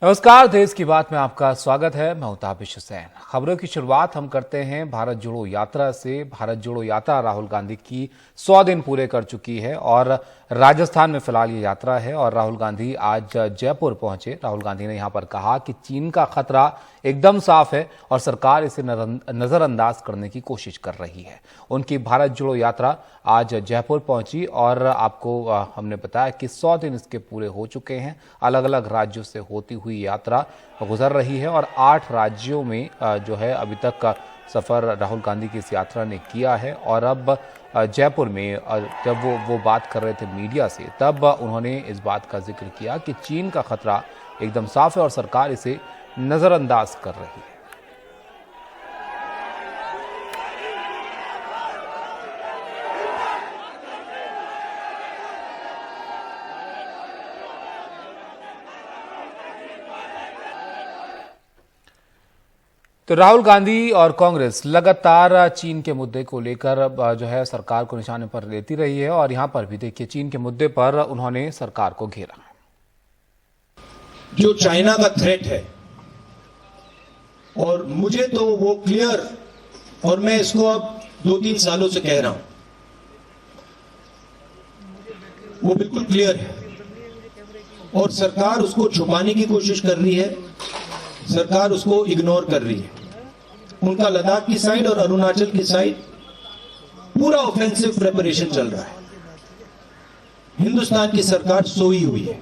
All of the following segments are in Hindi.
नमस्कार, देश की बात में आपका स्वागत है। मैं ताबिश हुसैन। खबरों की शुरुआत हम करते हैं भारत जोड़ो यात्रा से। भारत जोड़ो यात्रा राहुल गांधी की 100 दिन पूरे कर चुकी है और राजस्थान में फिलहाल ये यात्रा है और राहुल गांधी आज जयपुर पहुंचे। राहुल गांधी ने यहां पर कहा कि चीन का खतरा एकदम साफ है और सरकार इसे नजरअंदाज करने की कोशिश कर रही है। उनकी भारत जोड़ो यात्रा आज जयपुर पहुंची और आपको हमने बताया कि 100 दिन इसके पूरे हो चुके हैं। अलग अलग राज्यों से होती हुई यात्रा गुजर रही है और 8 राज्यों में जो है अभी तक का सफर राहुल गांधी की इस यात्रा ने किया है। और अब जयपुर में जब वो बात कर रहे थे मीडिया से, तब उन्होंने इस बात का जिक्र किया कि चीन का खतरा एकदम साफ है और सरकार इसे नजरअंदाज कर रही है। तो राहुल गांधी और कांग्रेस लगातार चीन के मुद्दे को लेकर जो है सरकार को निशाने पर लेती रही है और यहां पर भी देखिए चीन के मुद्दे पर उन्होंने सरकार को घेरा। जो चाइना का थ्रेट है और मुझे तो वो क्लियर, और मैं इसको अब 2-3 सालों से कह रहा हूं, वो बिल्कुल क्लियर है और सरकार उसको छुपाने की कोशिश कर रही है, सरकार उसको इग्नोर कर रही है। उनका लद्दाख की साइड और अरुणाचल की साइड पूरा ऑफेंसिव प्रिपरेशन चल रहा है। हिंदुस्तान की सरकार सोई हुई है।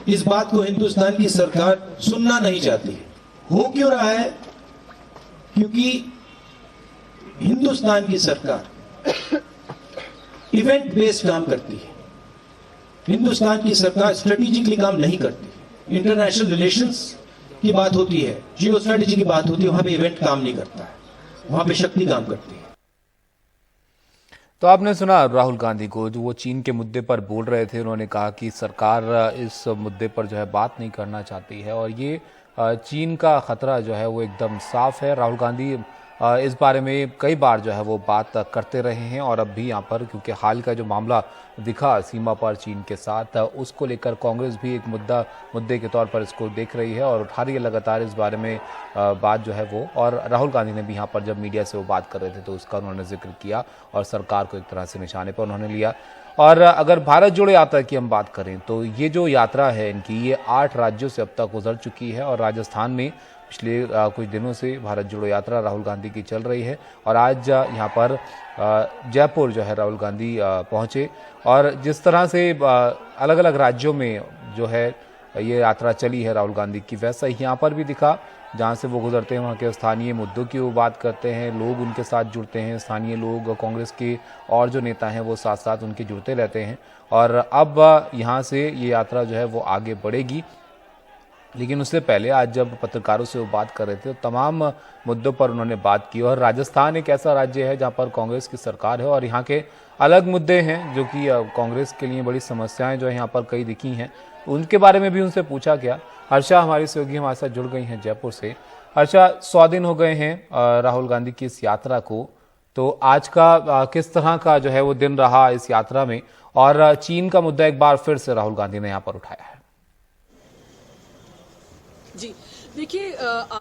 इस बात को हिंदुस्तान की सरकार सुनना नहीं चाहती है। हो क्यों रहा है? क्योंकि हिंदुस्तान की सरकार इवेंट बेस्ड काम करती है। हिंदुस्तान की सरकार स्ट्रेटेजिकली काम नहीं करती। इंटरनेशनल रिलेशंस की बात होती है, जियो स्ट्रेटेजी की बात होती है, वहां पे इवेंट काम नहीं करता है, वहां पे शक्ति काम करती है। तो आपने सुना राहुल गांधी को, जो वो चीन के मुद्दे पर बोल रहे थे। उन्होंने कहा कि सरकार इस मुद्दे पर जो है बात नहीं करना चाहती है और ये चीन का खतरा जो है वो एकदम साफ है। राहुल गांधी इस बारे में कई बार जो है वो बात करते रहे हैं और अब भी यहाँ पर, क्योंकि हाल का जो मामला दिखा सीमा पर चीन के साथ, उसको लेकर कांग्रेस भी एक मुद्दे के तौर पर इसको देख रही है और उठा रही है लगातार इस बारे में बात जो है वो। और राहुल गांधी ने भी यहाँ पर जब मीडिया से वो बात कर रहे थे तो उसका उन्होंने जिक्र किया और सरकार को एक तरह से निशाने पर उन्होंने लिया। और अगर भारत जोड़ो यात्रा की हम बात करें तो ये जो यात्रा है इनकी, ये 8 राज्यों से अब तक गुजर चुकी है और राजस्थान में पिछले कुछ दिनों से भारत जोड़ो यात्रा राहुल गांधी की चल रही है। और आज यहाँ पर जयपुर जो है राहुल गांधी पहुँचे और जिस तरह से अलग अलग राज्यों में जो है ये यात्रा चली है राहुल गांधी की, वैसा ही यहाँ पर भी दिखा। जहाँ से वो गुजरते हैं वहाँ के स्थानीय मुद्दों की वो बात करते हैं, लोग उनके साथ जुड़ते हैं, स्थानीय लोग, कांग्रेस के और जो नेता हैं वो साथ साथ उनके जुड़ते रहते हैं। और अब यहाँ से ये यात्रा जो है वो आगे बढ़ेगी। लेकिन उससे पहले आज जब पत्रकारों से वो बात कर रहे थे तो तमाम मुद्दों पर उन्होंने बात की। और राजस्थान एक ऐसा राज्य है जहाँ पर कांग्रेस की सरकार है और यहाँ के अलग मुद्दे हैं जो कि कांग्रेस के लिए बड़ी समस्याएं जो है यहाँ पर कई दिखी हैं, उनके बारे में भी उनसे पूछा गया। हर्षा हमारी सहयोगी हमारे साथ जुड़ गई हैं जयपुर से। हर्षा, 100 दिन हो गए हैं राहुल गांधी की इस यात्रा को, तो आज का किस तरह का जो है वो दिन रहा इस यात्रा में, और चीन का मुद्दा एक बार फिर से राहुल गांधी ने यहाँ पर उठाया है? जी देखिए,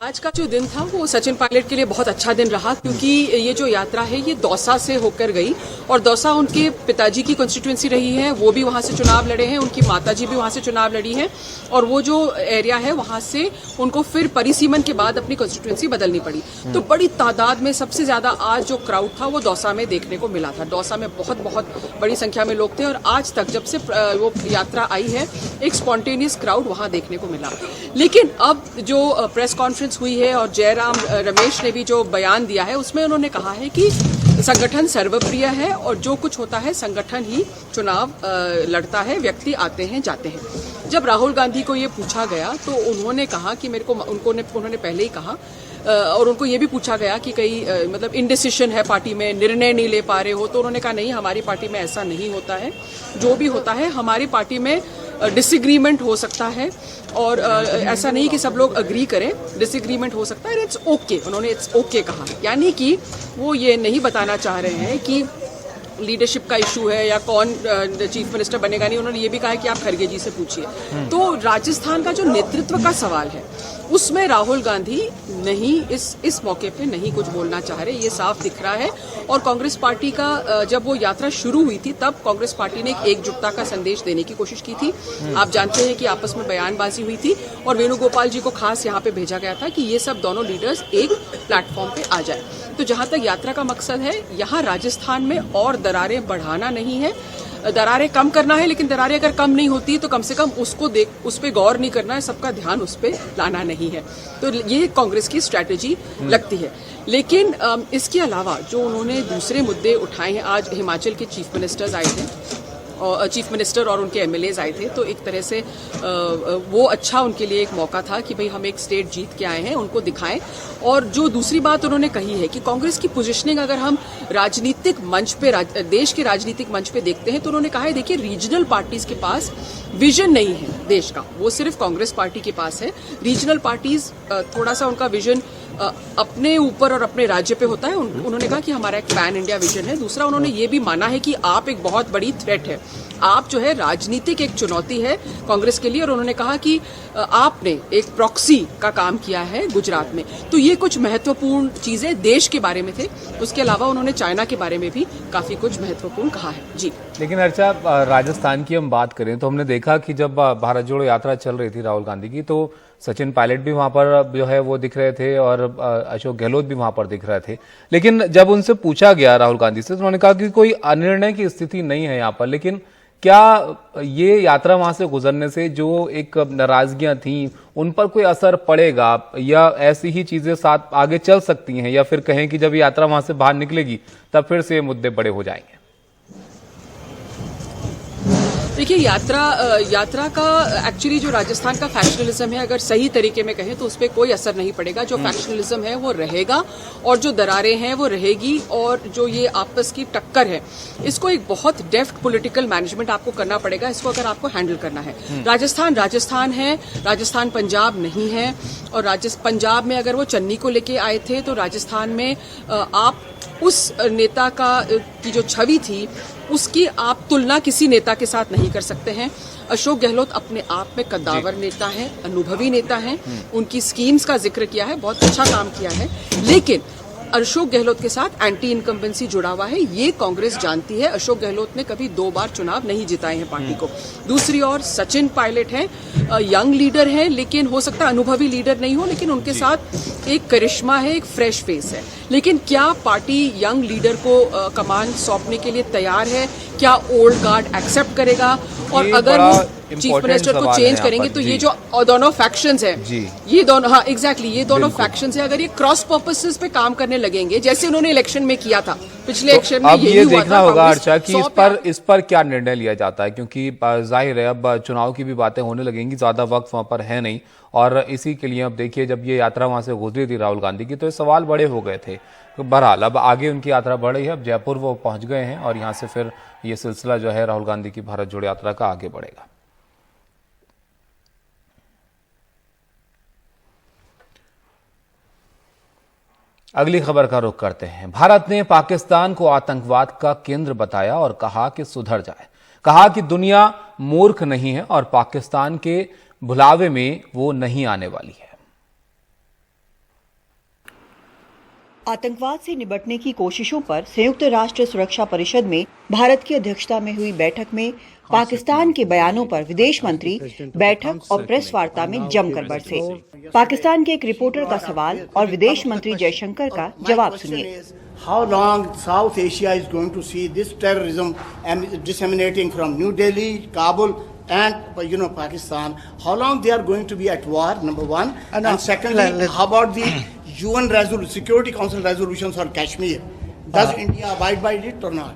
आज का जो दिन था वो सचिन पायलट के लिए बहुत अच्छा दिन रहा, क्योंकि ये जो यात्रा है ये दौसा से होकर गई और दौसा उनके पिताजी की कॉन्स्टिट्यूएंसी रही है, वो भी वहां से चुनाव लड़े हैं, उनकी माताजी भी वहां से चुनाव लड़ी है और वो जो एरिया है वहां से उनको फिर परिसीमन के बाद अपनी कॉन्स्टिट्यूएंसी बदलनी पड़ी। तो बड़ी तादाद में सबसे ज्यादा आज जो क्राउड था वो दौसा में देखने को मिला था। दौसा में बहुत बहुत बड़ी संख्या में लोग थे और आज तक जब से वो यात्रा आई है एक स्पॉन्टेनियस क्राउड वहां देखने को मिला। लेकिन अब जो प्रेस कॉन्फ्रेंस हुई है और जयराम रमेश ने भी जो बयान दिया है उसमें उन्होंने कहा है कि संगठन सर्वप्रिय है और जो कुछ होता है संगठन ही चुनाव लड़ता है, व्यक्ति आते हैं जाते हैं। जब राहुल गांधी को ये पूछा गया तो उन्होंने कहा कि उन्होंने पहले ही कहा और उनको ये भी पूछा गया कि कई मतलब इनडिसिशन है पार्टी में, निर्णय नहीं ले पा रहे हो, तो उन्होंने कहा नहीं, हमारी पार्टी में ऐसा नहीं होता है। जो भी होता है हमारी पार्टी में डिसएग्रीमेंट हो सकता है और ऐसा नहीं कि सब लोग अग्री करें, डिसएग्रीमेंट हो सकता है, इट्स ओके। उन्होंने इट्स ओके कहा, यानी कि वो ये नहीं बताना चाह रहे हैं कि लीडरशिप का इशू है या कौन चीफ मिनिस्टर बनेगा नहीं, उन्होंने ये भी कहा है कि आप खड़गे जी से पूछिए। तो राजस्थान का जो नेतृत्व का सवाल है उसमें राहुल गांधी नहीं इस मौके पे नहीं कुछ बोलना चाह रहे, ये साफ दिख रहा है। और कांग्रेस पार्टी का जब वो यात्रा शुरू हुई थी तब कांग्रेस पार्टी ने एक एकजुटता का संदेश देने की कोशिश की थी। आप जानते हैं कि आपस में बयानबाजी हुई थी और वेणुगोपाल जी को खास यहाँ पे भेजा गया था कि ये सब दोनों लीडर्स एक प्लेटफॉर्म पे आ जाए। तो जहां तक यात्रा का मकसद है, यहाँ राजस्थान में और दरारें बढ़ाना नहीं है, दरारें कम करना है, लेकिन दरारें अगर कम नहीं होती तो कम से कम उस पर गौर नहीं करना है, सबका ध्यान उस पर लाना नहीं है। तो ये कांग्रेस की स्ट्रैटेजी लगती है। लेकिन इसके अलावा जो उन्होंने दूसरे मुद्दे उठाए हैं, आज हिमाचल के चीफ मिनिस्टर और उनके एमएलएज आए थे, तो एक तरह से वो अच्छा उनके लिए एक मौका था कि भाई हम एक स्टेट जीत के आए हैं, उनको दिखाएं। और जो दूसरी बात उन्होंने कही है कि कांग्रेस की पोजीशनिंग अगर हम राजनीतिक मंच पे देश के राजनीतिक मंच पे देखते हैं तो उन्होंने कहा है देखिए रीजनल पार्टीज के पास विजन नहीं है देश का, वो सिर्फ कांग्रेस पार्टी के पास है। रीजनल पार्टीज थोड़ा सा उनका विजन अपने ऊपर और अपने राज्य पे होता है। उन्होंने कहा कि हमारा एक पैन इंडिया विजन है। दूसरा उन्होंने ये भी माना है कि आप एक बहुत बड़ी थ्रेट है, आप जो है राजनीतिक एक चुनौती है कांग्रेस के लिए। और उन्होंने कहा कि आपने एक प्रॉक्सी का काम किया है गुजरात में। तो ये कुछ महत्वपूर्ण चीजें देश के बारे में थे। उसके अलावा उन्होंने चाइना के बारे में भी काफी कुछ महत्वपूर्ण कहा है। जी, लेकिन अर्चा, राजस्थान की हम बात करें तो हमने देखा कि जब भारत जोड़ो यात्रा चल रही थी राहुल गांधी की, तो सचिन पायलट भी वहां पर जो है वो दिख रहे थे और अशोक गहलोत भी वहां पर दिख रहे थे। लेकिन जब उनसे पूछा गया राहुल गांधी से तो उन्होंने कहा कि कोई अनिर्णय की स्थिति नहीं है यहाँ पर। लेकिन क्या ये यात्रा वहां से गुजरने से जो एक नाराजगियां थी उन पर कोई असर पड़ेगा, या ऐसी ही चीजें साथ आगे चल सकती हैं, या फिर कहें कि जब यात्रा वहां से बाहर निकलेगी तब फिर से ये मुद्दे बड़े हो जाएंगे? देखिए, यात्रा का एक्चुअली जो राजस्थान का फैक्शनलिज्म है, अगर सही तरीके में कहें तो उस पर कोई असर नहीं पड़ेगा। जो फैक्शनलिज्म है वो रहेगा और जो दरारें हैं वो रहेगी। और जो ये आपस की टक्कर है, इसको एक बहुत डेफ्ट पॉलिटिकल मैनेजमेंट आपको करना पड़ेगा, इसको अगर आपको हैंडल करना है। राजस्थान है, राजस्थान पंजाब नहीं है। और पंजाब में अगर वो चन्नी को लेके आए थे तो राजस्थान में आप उस नेता की जो छवि थी उसकी आप तुलना किसी नेता के साथ नहीं कर सकते हैं। अशोक गहलोत अपने आप में कद्दावर नेता हैं, अनुभवी नेता हैं। उनकी स्कीम्स का जिक्र किया है, बहुत अच्छा काम किया है। लेकिन अशोक गहलोत के साथ एंटी इनकम्बेंसी जुड़ा हुआ है, ये कांग्रेस जानती है। अशोक गहलोत ने कभी 2 बार चुनाव नहीं जिताए हैं पार्टी को। दूसरी ओर सचिन पायलट हैं, यंग लीडर हैं, लेकिन हो सकता है अनुभवी लीडर नहीं हो, लेकिन उनके साथ एक करिश्मा है, एक फ्रेश फेस है। लेकिन क्या पार्टी यंग लीडर को कमान सौंपने के लिए तैयार है? क्या ओल्ड गार्ड एक्सेप्ट करेगा? और अगर वो चीफ मिनिस्टर को चेंज करेंगे तो ये जो दोनों फैक्शंस हैं, ये दोनों, हाँ एग्जैक्टली, ये दोनों फैक्शंस हैं, अगर ये क्रॉस पर्पसेस पे काम करने लगेंगे जैसे उन्होंने इलेक्शन में किया था, पिछले इलेक्शन में, अब ये देखना होगा अर्चा कि इस पर क्या निर्णय लिया जाता है, क्योंकि जाहिर है अब चुनाव की भी बातें होने लगेंगी, ज्यादा वक्त वहां पर है नहीं। और इसी के लिए अब देखिए, जब ये यात्रा वहां से गुजरी थी राहुल गांधी की तो ये सवाल बड़े हो गए थे। बहरहाल अब आगे उनकी यात्रा बढ़ रही है, अब जयपुर वो पहुंच गए हैं और यहां से फिर ये सिलसिला जो है राहुल गांधी की भारत जोड़ो यात्रा का आगे बढ़ेगा। अगली खबर का रुख करते हैं। भारत ने पाकिस्तान को आतंकवाद का केंद्र बताया और कहा कि सुधर जाए। कहा कि दुनिया मूर्ख नहीं है और पाकिस्तान के भुलावे में वो नहीं आने वाली है। आतंकवाद से निपटने की कोशिशों पर संयुक्त राष्ट्र सुरक्षा परिषद में भारत की अध्यक्षता में हुई बैठक में पाकिस्तान के बयानों पर विदेश मंत्री बैठक और प्रेस वार्ता में जमकर बरसे। पाकिस्तान के एक रिपोर्टर का सवाल और विदेश मंत्री जयशंकर का जवाब सुनिए। How long South Asia is going to see this terrorism disseminating from New Delhi, Kabul, and Pakistan? How long they are going to be at war? Number one, and secondly, how about the UN Security Council resolutions on Kashmir? Does India abide by it or not?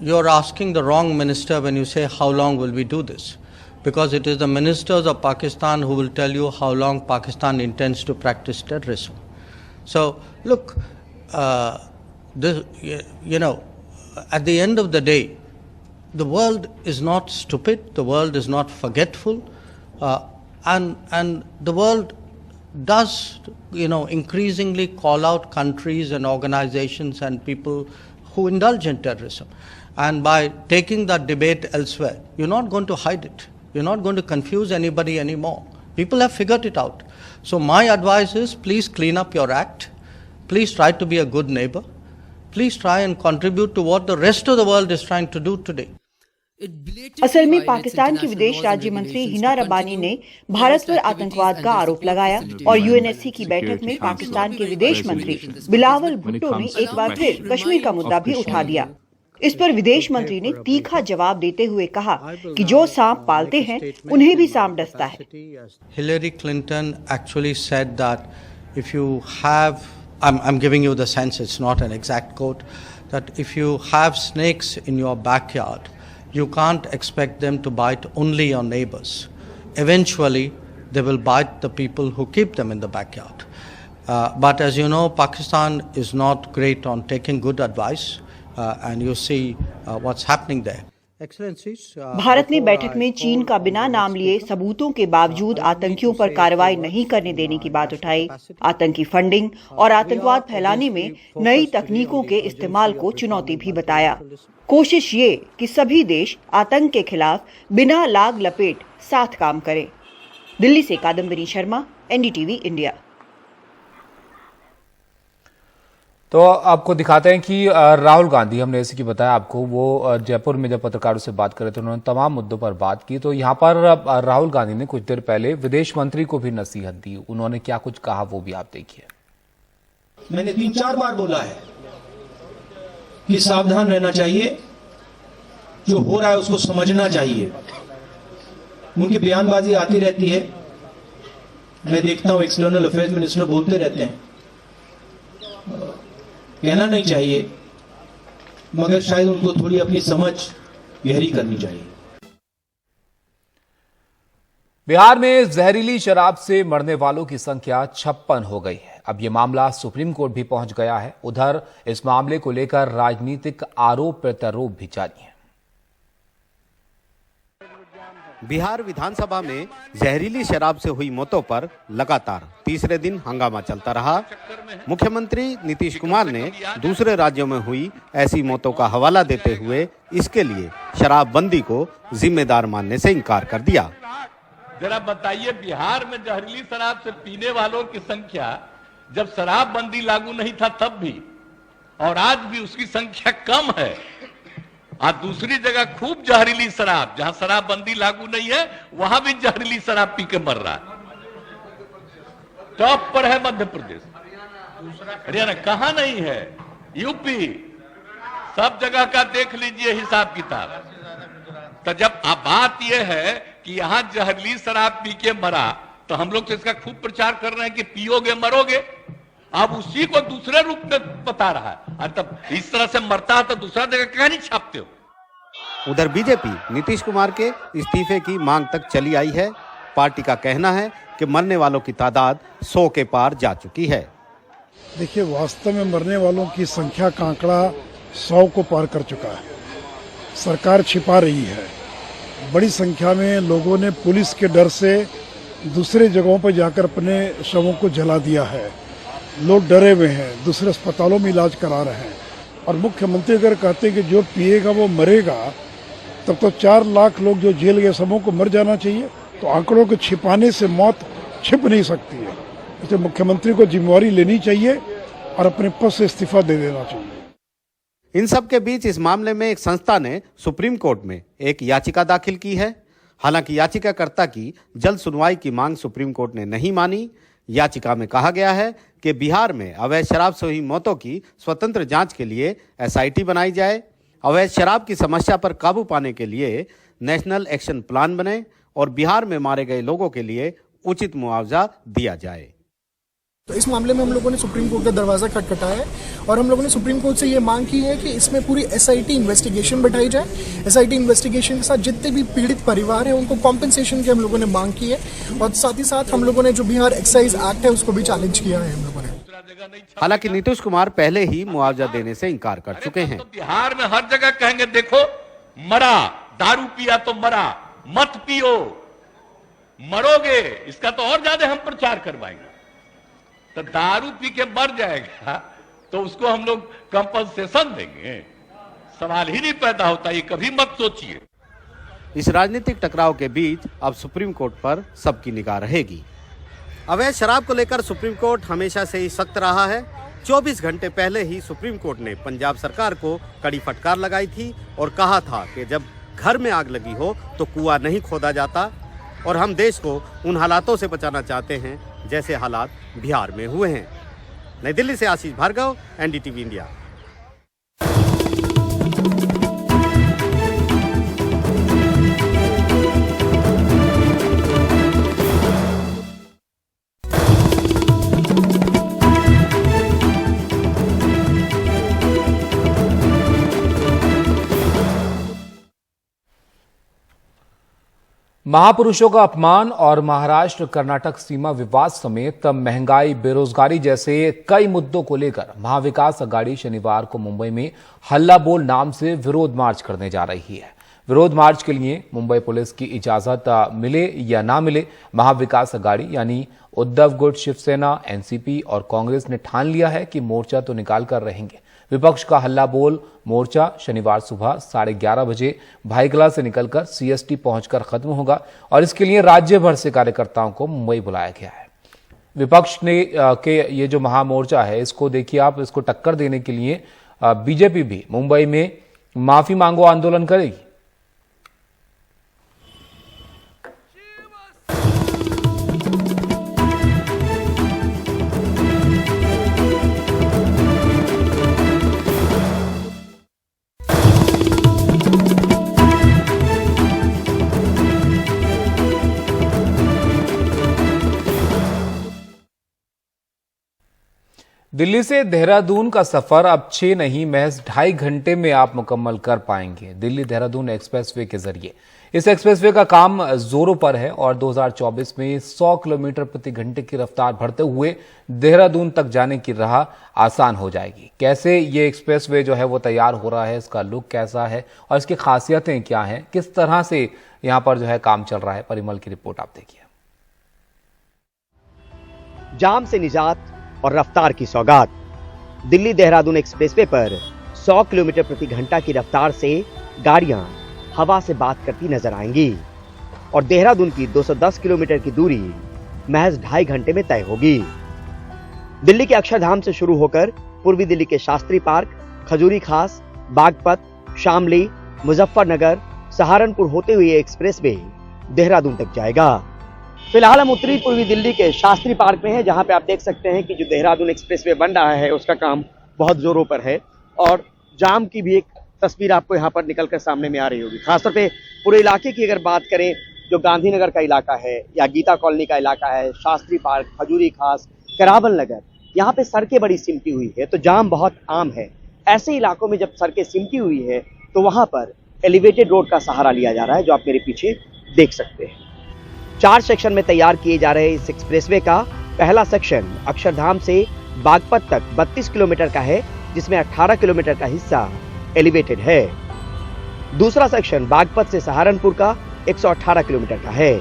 You're asking the wrong minister when you say how long will we do this, because it is the ministers of Pakistan who will tell you how long Pakistan intends to practice terrorism. So look, at the end of the day, the world is not stupid, the world is not forgetful, and the world does increasingly call out countries and organizations and people who indulge in terrorism. And by taking that debate elsewhere, you're not going to hide it. You're not going to confuse anybody anymore. People have figured it out. So my advice is, please clean up your act. Please try to be a good neighbor. Please try and contribute to what the rest of the world is trying to do today. असल में पाकिस्तान की विदेश राज्य मंत्री हिना रब्बानी ने भारत पर आतंकवाद का आरोप लगाया और यूएनएससी की बैठक में पाकिस्तान के विदेश मंत्री बिलावल भुट्टो ने एक बार फिर कश्मीर का मुद्दा भी उठा दिया। इस पर विदेश मंत्री ने तीखा जवाब देते हुए कहा कि जो सांप पालते हैं उन्हें भी सांप डसता है। Hillary Clinton actually said that if you have, I'm giving you the sense, it's not an exact quote, that if you have snakes in your backyard, you can't expect them to bite only your neighbors. Eventually, they will bite the people who keep them in the backyard. But as you know, Pakistan is not great on taking good advice, and you see what's happening there. Bharat ने बैठक में चीन का बिना नाम लिए सबूतों के बावजूद आतंकियों पर कार्रवाई नहीं करने देने की बात उठाई। आतंकी फंडिंग और आतंकवाद फैलाने में नई तकनीकों के इस्तेमाल को चुनौती भी बताया। कोशिश ये कि सभी देश आतंक के खिलाफ बिना लाग लपेट साथ काम करें। दिल्ली से कादम्बरी शर्मा, एनडीटीवी इंडिया। तो आपको दिखाते हैं कि राहुल गांधी, हमने जैसे कि बताया आपको, वो जयपुर में जब पत्रकारों से बात कर रहे थे उन्होंने तमाम मुद्दों पर बात की। तो यहाँ पर राहुल गांधी ने कुछ देर पहले विदेश मंत्री को भी नसीहत दी। उन्होंने क्या कुछ कहा वो भी आप देखिए। मैंने 3-4 बार बोला है कि सावधान रहना चाहिए, जो हो रहा है उसको समझना चाहिए। उनकी बयानबाजी आती रहती है, मैं देखता हूं एक्सटर्नल अफेयर्स मिनिस्टर बोलते रहते हैं, कहना नहीं चाहिए, मगर शायद उनको थोड़ी अपनी समझ गहरी करनी चाहिए। बिहार में जहरीली शराब से मरने वालों की संख्या 56 हो गई है। अब यह मामला सुप्रीम कोर्ट भी पहुंच गया है। उधर इस मामले को लेकर राजनीतिक आरोप प्रत्यारोप भी जारी है। बिहार विधानसभा में जहरीली शराब से हुई मौतों पर लगातार तीसरे दिन हंगामा चलता रहा। मुख्यमंत्री नीतीश कुमार ने दूसरे राज्यों में हुई ऐसी मौतों का हवाला देते हुए इसके लिए शराबबंदी को जिम्मेदार मानने से इनकार कर दिया। जरा बताइए, बिहार में जहरीली शराब से पीने वालों की संख्या जब शराबबंदी लागू नहीं था तब भी, और आज भी उसकी संख्या कम है। आज दूसरी जगह खूब जहरीली शराब, जहां शराबबंदी लागू नहीं है वहां भी जहरीली शराब पी के मर रहा है। टॉप पर है मध्य प्रदेश, हरियाणा कहां नहीं है, यूपी, सब जगह का देख लीजिए हिसाब किताब। तो जब अब बात यह है कि यहां जहरीली शराब पी के मरा, तो हम लोग तो इसका खूब प्रचार कर रहे हैं कि पियोगे मरोगे। अब उसी को दूसरे रूप में बता रहा है, और तब इस तरह से मरता है तो दूसरा जगह क्या नहीं छापते हो। उधर बीजेपी नीतीश कुमार के इस्तीफे की मांग तक चली आई है। पार्टी का कहना है कि मरने वालों की तादाद 100 के पार जा चुकी है। देखिए, वास्तव में मरने वालों की संख्या का आंकड़ा 100 को पार कर चुका है। सरकार छिपा रही है। बड़ी संख्या में लोगों ने पुलिस के डर से दूसरे जगहों पर जाकर अपने शवों को जला दिया है। लोग डरे हुए हैं, दूसरे अस्पतालों में इलाज करा रहे हैं। और मुख्यमंत्री अगर कहते हैं कि जो पिएगा वो मरेगा, तब तो 4 लाख लोग जो जेल गए सबों को मर जाना चाहिए। तो आंकड़ों को छिपाने से मौत छिप नहीं सकती है। इसलिए मुख्यमंत्री को जिम्मेवारी लेनी चाहिए और अपने पद से इस्तीफा दे देना चाहिए। इन सब के बीच इस मामले में एक संस्था ने सुप्रीम कोर्ट में एक याचिका दाखिल की है। हालांकि याचिकाकर्ता की जल्द सुनवाई की मांग सुप्रीम कोर्ट ने नहीं मानी। याचिका में कहा गया है कि बिहार में अवैध शराब से हुई मौतों की स्वतंत्र जांच के लिए एसआईटी बनाई जाए, अवैध शराब की समस्या पर काबू पाने के लिए नेशनल एक्शन प्लान बने और बिहार में मारे गए लोगों के लिए उचित मुआवजा दिया जाए। तो इस मामले में हम लोगों ने सुप्रीम कोर्ट का दरवाजा खटखटाया है और हम लोगों ने सुप्रीम कोर्ट से ये मांग की है कि इसमें पूरी एसआईटी इन्वेस्टिगेशन बैठाई जाए। एसआईटी इन्वेस्टिगेशन के साथ जितने भी पीड़ित परिवार हैं उनको कॉम्पेंसेशन की हम लोगों ने मांग की है। और साथ ही साथ हम लोगों ने जो बिहार एक्साइज एक्ट है उसको भी चैलेंज किया है हम लोगों ने। हालांकि नीतीश कुमार पहले ही मुआवजा देने से इनकार कर चुके हैं। तो बिहार में हर जगह कहेंगे देखो मरा, दारू पिया तो मरा, मत पियो, मरोगे, इसका तो और ज्यादा हम प्रचार करवाएंगे। तो दारू पी के मर जाएगा तो उसको हम लोग कंपनसेशन देंगे? सवाल ही नहीं पैदा होता, ये कभी मत सोचिए। इस राजनीतिक टकराव के बीच अब सुप्रीम कोर्ट पर सबकी निगाह रहेगी। अवैध शराब को लेकर सुप्रीम कोर्ट हमेशा से ही सख्त रहा है। 24 घंटे पहले ही सुप्रीम कोर्ट ने पंजाब सरकार को कड़ी फटकार लगाई थी और कहा था कि जब घर में आग लगी हो तो कुआं नहीं खोदा जाता और हम देश को उन हालातों से बचाना चाहते हैं जैसे हालात बिहार में हुए हैं। नई दिल्ली से आशीष भार्गव, एनडीटीवी इंडिया। महापुरुषों का अपमान और महाराष्ट्र कर्नाटक सीमा विवाद समेत महंगाई, बेरोजगारी जैसे कई मुद्दों को लेकर महाविकास अघाड़ी शनिवार को मुंबई में हल्ला बोल नाम से विरोध मार्च करने जा रही है। विरोध मार्च के लिए मुंबई पुलिस की इजाजत मिले या ना मिले, महाविकास अघाड़ी यानी उद्धव गुट, शिवसेना, एनसीपी और कांग्रेस ने ठान लिया है कि मोर्चा तो निकाल कर रहेंगे। विपक्ष का हल्ला बोल मोर्चा शनिवार सुबह 11:30 बजे भाईकला से निकलकर सीएसटी पहुंचकर खत्म होगा और इसके लिए राज्य भर से कार्यकर्ताओं को मुंबई बुलाया गया है। विपक्ष ने के ये जो महामोर्चा है, इसको देखिए आप, इसको टक्कर देने के लिए बीजेपी भी मुंबई में माफी मांगो आंदोलन करेगी। दिल्ली से देहरादून का सफर अब 6 नहीं महज 2.5 घंटे में आप मुकम्मल कर पाएंगे दिल्ली देहरादून एक्सप्रेसवे के जरिए। इस एक्सप्रेसवे का काम जोरों पर है और 2024 में 100 किलोमीटर प्रति घंटे की रफ्तार बढ़ते हुए देहरादून तक जाने की राह आसान हो जाएगी। कैसे ये एक्सप्रेसवे जो है वो तैयार हो रहा है, इसका लुक कैसा है और इसकी खासियतें क्या हैं, किस तरह से यहाँ पर जो है काम चल रहा है, परिमल की रिपोर्ट आप देखिए। जाम से निजात और रफ्तार की सौगात। दिल्ली देहरादून एक्सप्रेसवे पर 100 किलोमीटर प्रति घंटा की रफ्तार से गाड़ियां हवा से बात करती नजर आएंगी और देहरादून की 210 किलोमीटर की दूरी महज 2.5 घंटे में तय होगी। दिल्ली के अक्षरधाम से शुरू होकर पूर्वी दिल्ली के शास्त्री पार्क, खजूरी खास, बागपत, शामली, मुजफ्फरनगर, सहारनपुर होते हुए एक्सप्रेसवे देहरादून तक जाएगा। फिलहाल हम उत्तरी पूर्वी दिल्ली के शास्त्री पार्क में हैं, जहां पे आप देख सकते हैं कि जो देहरादून एक्सप्रेसवे बन रहा है उसका काम बहुत जोरों पर है और जाम की भी एक तस्वीर आपको यहां पर निकलकर सामने में आ रही होगी। खासतौर पे पूरे इलाके की अगर बात करें, जो गांधीनगर का इलाका है या गीता कॉलोनी का इलाका है, शास्त्री पार्क, खजूरी खास, करावल नगर, यहाँ पे सड़कें बड़ी सिमटी हुई है तो जाम बहुत आम है। ऐसे इलाकों में जब सड़कें सिमटी हुई है तो वहां पर एलिवेटेड रोड का सहारा लिया जा रहा है, जो आप मेरे पीछे देख सकते हैं। 4 सेक्शन में तैयार किए जा रहे इस एक्सप्रेसवे का पहला सेक्शन अक्षरधाम से बागपत तक 32 किलोमीटर का है, जिसमें 18 किलोमीटर का हिस्सा एलिवेटेड है। दूसरा सेक्शन बागपत से सहारनपुर का 118 किलोमीटर का है।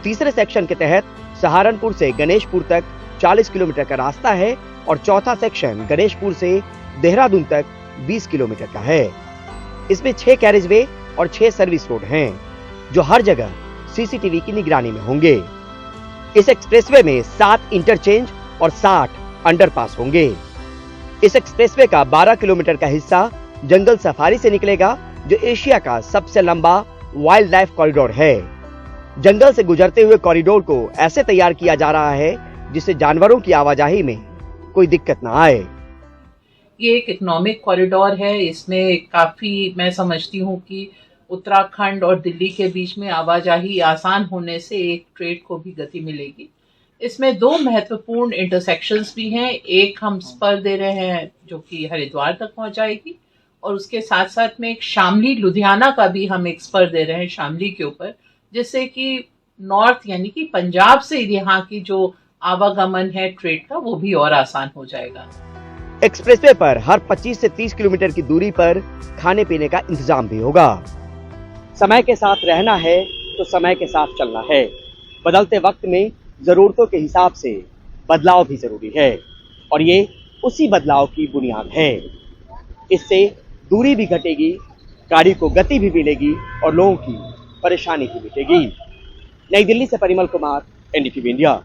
तीसरे सेक्शन के तहत सहारनपुर से गणेशपुर तक 40 किलोमीटर का रास्ता है और चौथा सेक्शन गणेशपुर से देहरादून तक 20 किलोमीटर का है। इसमें 6 कैरेजवे और 6 सर्विस रोड हैं, जो हर जगह सीसीटीवी की निगरानी में होंगे। इस एक्सप्रेसवे में 7 इंटरचेंज और 60 अंडरपास होंगे। इस एक्सप्रेसवे का 12 किलोमीटर का हिस्सा जंगल सफारी से निकलेगा, जो एशिया का सबसे लंबा वाइल्ड लाइफ कॉरिडोर है। जंगल से गुजरते हुए कॉरिडोर को ऐसे तैयार किया जा रहा है जिससे जानवरों की आवाजाही में कोई दिक्कत न आए। ये एक इकोनॉमिक कॉरिडोर है। इसमें काफी मैं समझती हूँ कि उत्तराखंड और दिल्ली के बीच में आवाजाही आसान होने से एक ट्रेड को भी गति मिलेगी। इसमें 2 महत्वपूर्ण इंटरसेक्शंस भी हैं। एक हम स्पर दे रहे हैं जो कि हरिद्वार तक पहुंचाएगी और उसके साथ साथ में एक शामली लुधियाना का भी हम एक स्पर दे रहे हैं शामली के ऊपर, जिससे कि नॉर्थ यानी कि पंजाब से यहाँ की जो आवागमन है ट्रेड का, वो भी और आसान हो जाएगा। एक्सप्रेसवे पर हर 25 से 30 किलोमीटर की दूरी पर खाने पीने का इंतजाम भी होगा। समय के साथ रहना है तो समय के साथ चलना है। बदलते वक्त में जरूरतों के हिसाब से बदलाव भी जरूरी है और ये उसी बदलाव की बुनियाद है। इससे दूरी भी घटेगी, गाड़ी को गति भी मिलेगी और लोगों की परेशानी भी मिटेगी। नई दिल्ली से परिमल कुमार, एनडीटीवी इंडिया।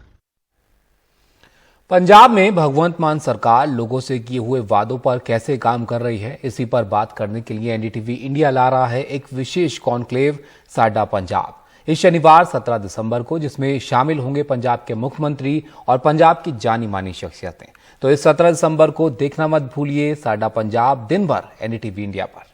पंजाब में भगवंत मान सरकार लोगों से किए हुए वादों पर कैसे काम कर रही है, इसी पर बात करने के लिए एनडीटीवी इंडिया ला रहा है एक विशेष कॉन्क्लेव साडा पंजाब इस शनिवार 17 दिसंबर को, जिसमें शामिल होंगे पंजाब के मुख्यमंत्री और पंजाब की जानी मानी शख्सियतें। तो इस 17 दिसंबर को देखना मत भूलिए साडा पंजाब दिन भर एनडीटीवी इंडिया पर।